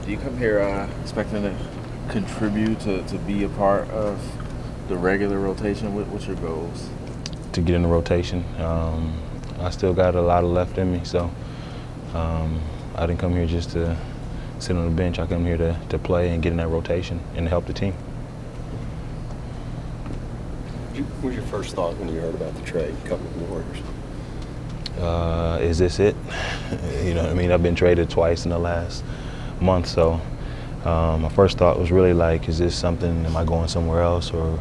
Do you come here expecting to contribute, to be a part of the regular rotation? What's your goals? To get in the rotation. I still got a lot of left in me, so I didn't come here just to sit on the bench. I come here to play and get in that rotation and to help the team. What was your first thought when you heard about the trade coming to the Warriors? Is this it? You know what I mean? I've been traded twice in the last month, so my first thought was really like, is this something, am I going somewhere else, or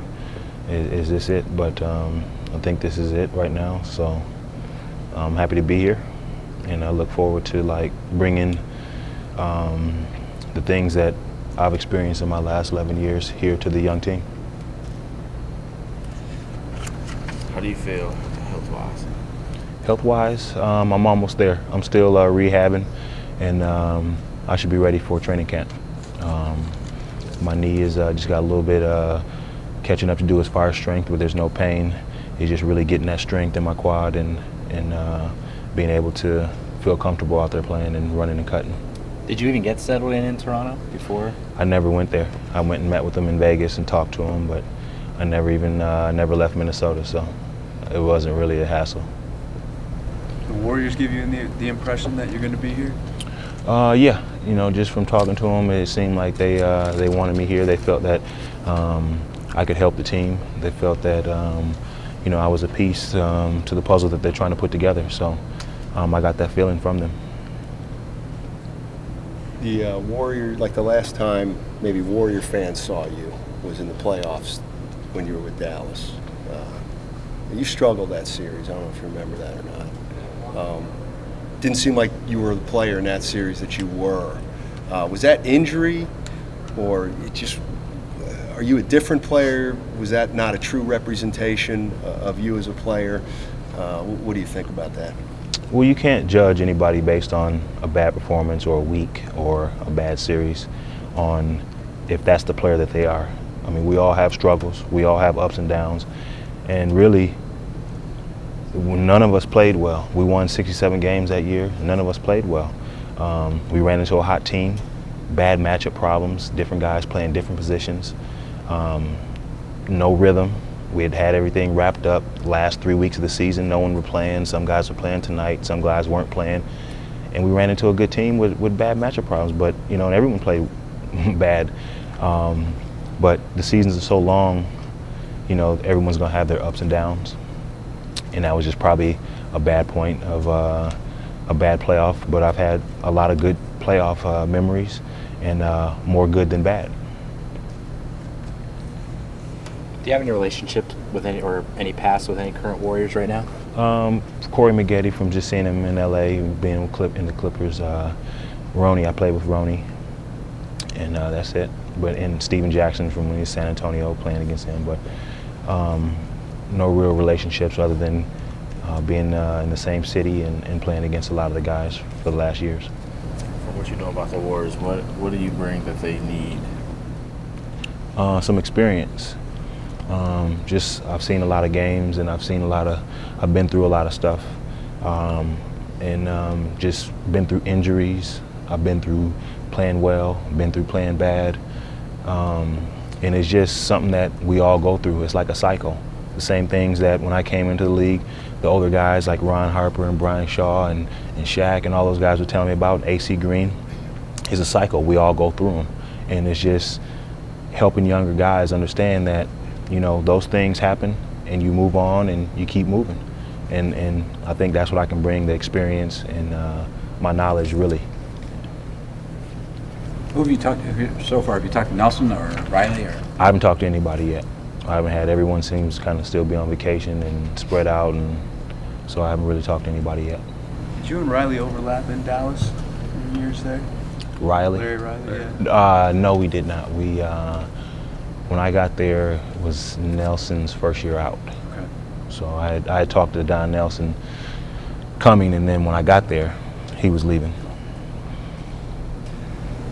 is this it? But I think this is it right now, so I'm happy to be here, and I look forward to like bringing the things that I've experienced in my last 11 years here to the young team. How do you feel health-wise? Health-wise, I'm almost there. I'm still rehabbing, and I should be ready for training camp. My knee is just got a little bit catching up to do as far as strength, but there's no pain. It's just really getting that strength in my quad and being able to feel comfortable out there playing and running and cutting. Did you even get settled in Toronto before? I never went there. I went and met with them in Vegas and talked to them, but I never even never left Minnesota, so it wasn't really a hassle. The Warriors give you the impression that you're going to be here? Yeah, you know, just from talking to them, it seemed like they wanted me here. They felt that I could help the team. They felt that you know, I was a piece to the puzzle that they're trying to put together. So I got that feeling from them. The Warrior, like the last time maybe Warrior fans saw you was in the playoffs when you were with Dallas. You struggled that series. I don't know if you remember that or not. Didn't seem like you were the player in that series that you were. Was that injury, or it just? Are you a different player? Was that not a true representation of you as a player? What do you think about that? Well, you can't judge anybody based on a bad performance or a week or a bad series on if that's the player that they are. I mean, we all have struggles. We all have ups and downs. And really, none of us played well. We won 67 games that year. None of us played well. We ran into a hot team, bad matchup problems, different guys playing different positions, no rhythm. We had everything wrapped up last 3 weeks of the season. No one were playing. Some guys were playing tonight. Some guys weren't playing. And we ran into a good team with bad matchup problems. But, you know, and everyone played bad. But the seasons are so long, you know, everyone's going to have their ups and downs. And that was just probably a bad point of a bad playoff. But I've had a lot of good playoff memories, and more good than bad. Do you have any relationship with any past with any current Warriors right now? Corey Maggette, from just seeing him in LA, being in the Clippers. Ronnie, I played with Ronnie, and that's it. And Steven Jackson from when he was San Antonio, playing against him. But no real relationships other than being in the same city and playing against a lot of the guys for the last years. From what you know about the Warriors, what do you bring that they need? Some experience. I've seen a lot of games, and I've been through a lot of stuff, and just been through injuries. I've been through playing well, been through playing bad, and it's just something that we all go through. It's like a cycle. The same things that when I came into the league, the older guys like Ron Harper and Brian Shaw and Shaq and all those guys were telling me about, AC Green, is a cycle. We all go through them, and it's just helping younger guys understand that, you know, those things happen and you move on and you keep moving. And I think that's what I can bring, the experience and my knowledge, really. Who have you talked to so far? Have you talked to Nelson or Riley? Or? I haven't talked to anybody yet. Everyone seems kind of still be on vacation and spread out, and so I haven't really talked to anybody yet. Did you and Riley overlap in Dallas in your years there? Riley? Larry Riley, yeah. No, we did not. When I got there, it was Nelson's first year out. Okay. So I had talked to Don Nelson coming, and then when I got there, he was leaving.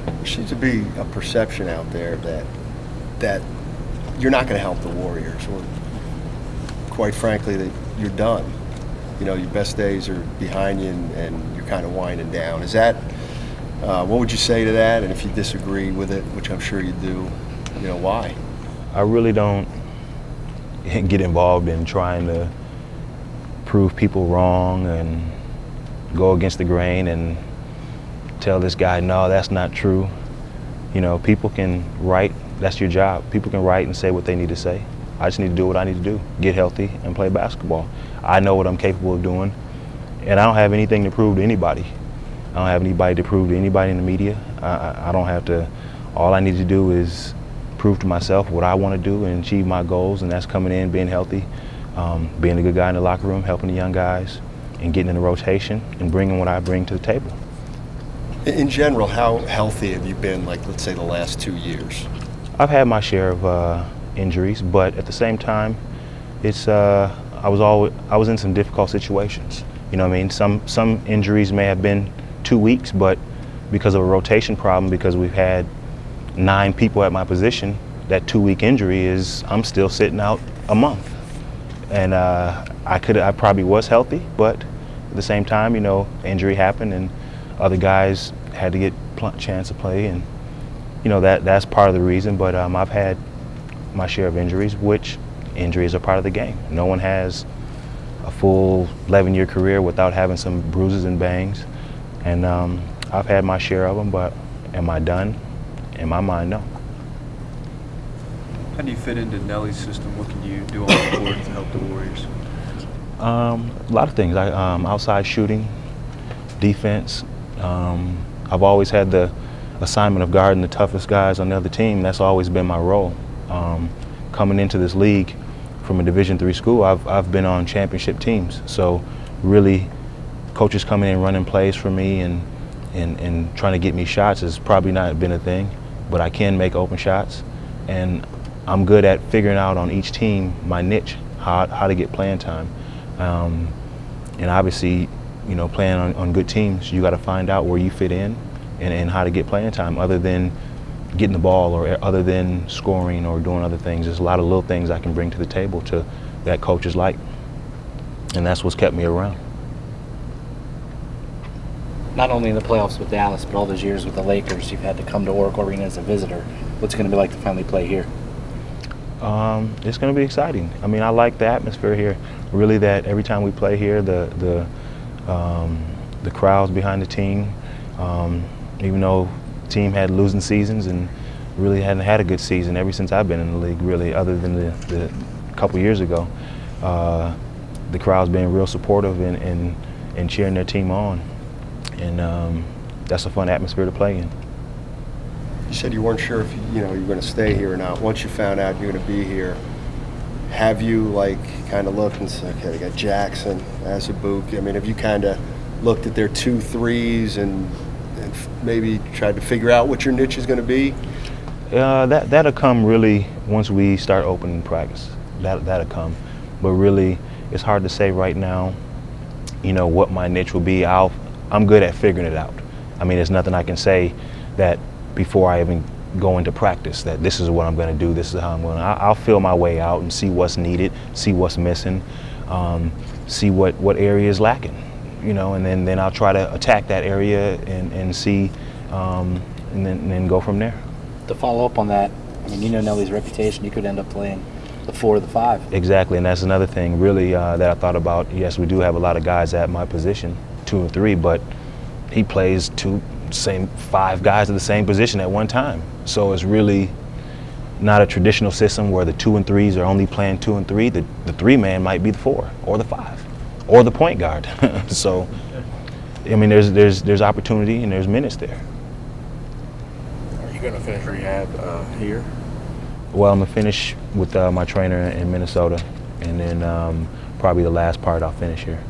There seems to be a perception out there that you're not going to help the Warriors, or quite frankly, that you're done. You know, your best days are behind you, and you're kind of winding down. Is that What would you say to that? And if you disagree with it, which I'm sure you do, why? I really don't get involved in trying to prove people wrong and go against the grain and tell this guy, no, that's not true. People can write, that's your job. People can write and say what they need to say. I just need to do what I need to do, get healthy and play basketball. I know what I'm capable of doing, and I don't have anything to prove to anybody. I don't have anybody to prove to anybody in the media. I don't have to. All I need to do is prove to myself what I want to do and achieve my goals, and that's coming in, being healthy, being a good guy in the locker room, helping the young guys, and getting in the rotation and bringing what I bring to the table. In general, how healthy have you been, like, let's say, the last 2 years? I've had my share of injuries, but at the same time, it's I was in some difficult situations. Some injuries may have been 2 weeks, but because of a rotation problem, because we've had 9 people at my position, that 2-week injury is I'm still sitting out a month. And I probably was healthy, but at the same time, injury happened and other guys had to get chance to play, and that's part of the reason. But I've had my share of injuries, which injuries are part of the game. No one has a full 11-year career without having some bruises and bangs, and I've had my share of them. But am I done? In my mind, no. How do you fit into Nelly's system? What can you do on the court to help the Warriors? A lot of things. Outside shooting, defense. I've always had the assignment of guarding the toughest guys on the other team. That's always been my role. Coming into this league from a Division III school, I've been on championship teams. So really, coaches coming in running plays for me and trying to get me shots has probably not been a thing, but I can make open shots. And I'm good at figuring out on each team my niche, how to get playing time. And obviously, playing on good teams, you got to find out where you fit in and how to get playing time other than getting the ball or other than scoring or doing other things. There's a lot of little things I can bring to the table that coaches like, and that's what's kept me around. Not only in the playoffs with Dallas, but all those years with the Lakers, you've had to come to Oracle Arena as a visitor. What's it going to be like to finally play here? It's going to be exciting. I like the atmosphere here. Really, that every time we play here, the crowds behind the team, even though the team had losing seasons and really hadn't had a good season ever since I've been in the league, really, other than the couple years ago, the crowd's been real supportive and cheering their team on. And that's a fun atmosphere to play in. You said you weren't sure if you were going to stay here or not. Once you found out you're going to be here, have you kind of looked and said, okay, they got Jackson, Azabuk. Have you kind of looked at their 2 threes and maybe tried to figure out what your niche is going to be? That'll come really once we start opening practice. That'll come, but really it's hard to say right now. What my niche will be. I'm good at figuring it out. There's nothing I can say that before I even go into practice that this is what I'm going to do, this is how I'm going to. I'll feel my way out and see what's needed, see what's missing, see what area is lacking, and then I'll try to attack that area and see, and then go from there. To follow up on that, Nelly's reputation, you could end up playing the 4 or the 5. Exactly, and that's another thing really that I thought about. Yes, we do have a lot of guys at my position, 2 and 3, but he plays 5 guys at the same position at one time. So it's really not a traditional system where the 2 and 3s are only playing 2 and 3. The 3-man might be the 4 or the 5 or the point guard. So, there's opportunity and there's minutes there. Are you going to finish rehab here? Well, I'm going to finish with my trainer in Minnesota, and then probably the last part I'll finish here.